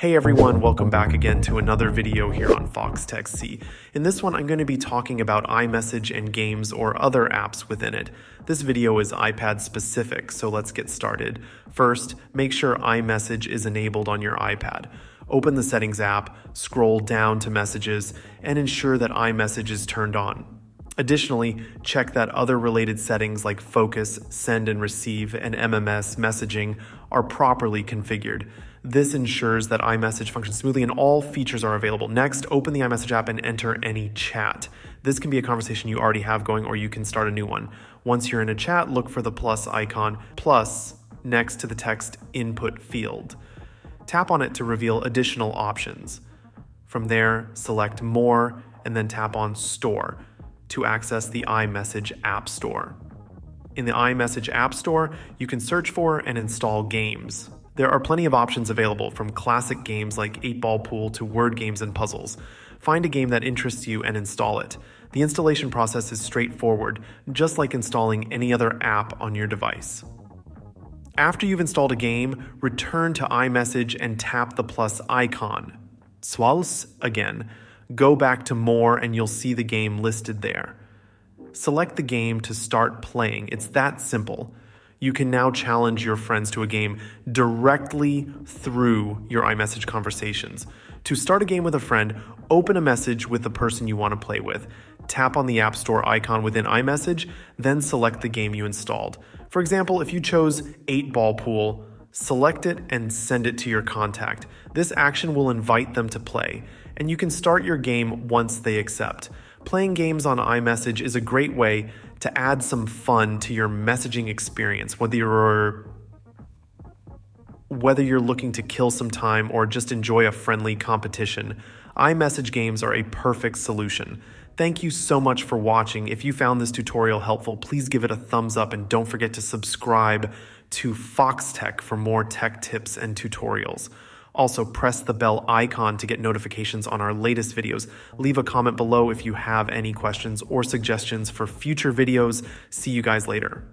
Hey everyone, welcome back again to another video here on Foxtecc. In this one, I'm going to be talking about iMessage and games or other apps within it. This video is iPad specific, so let's get started. First, make sure iMessage is enabled on your iPad. Open the Settings app, scroll down to Messages, and ensure that iMessage is turned on. Additionally, check that other related settings like Focus, Send and Receive, and MMS messaging are properly configured. This ensures that iMessage functions smoothly and all features are available. Next, open the iMessage app and enter any chat. This can be a conversation you already have going, or you can start a new one. Once you're in a chat, look for the plus icon, plus next to the text input field. Tap on it to reveal additional options. From there, select More and then tap on Store to access the iMessage App Store. In the iMessage App Store, you can search for and install games. There are plenty of options available, from classic games like 8-Ball Pool to word games and puzzles. Find a game that interests you and install it. The installation process is straightforward, just like installing any other app on your device. After you've installed a game, return to iMessage and tap the plus icon. Swals again. Go back to More and you'll see the game listed there. Select the game to start playing. It's that simple. You can now challenge your friends to a game directly through your iMessage conversations. To start a game with a friend, open a message with the person you want to play with. Tap on the App Store icon within iMessage, then select the game you installed. For example, if you chose 8-Ball Pool, select it and send it to your contact. This action will invite them to play, and you can start your game once they accept. Playing games on iMessage is a great way to add some fun to your messaging experience, whether you're looking to kill some time or just enjoy a friendly competition. iMessage games are a perfect solution. Thank you so much for watching. If you found this tutorial helpful, please give it a thumbs up and don't forget to subscribe to Foxtecc for more tech tips and tutorials. Also, press the bell icon to get notifications on our latest videos. Leave a comment below if you have any questions or suggestions for future videos. See you guys later.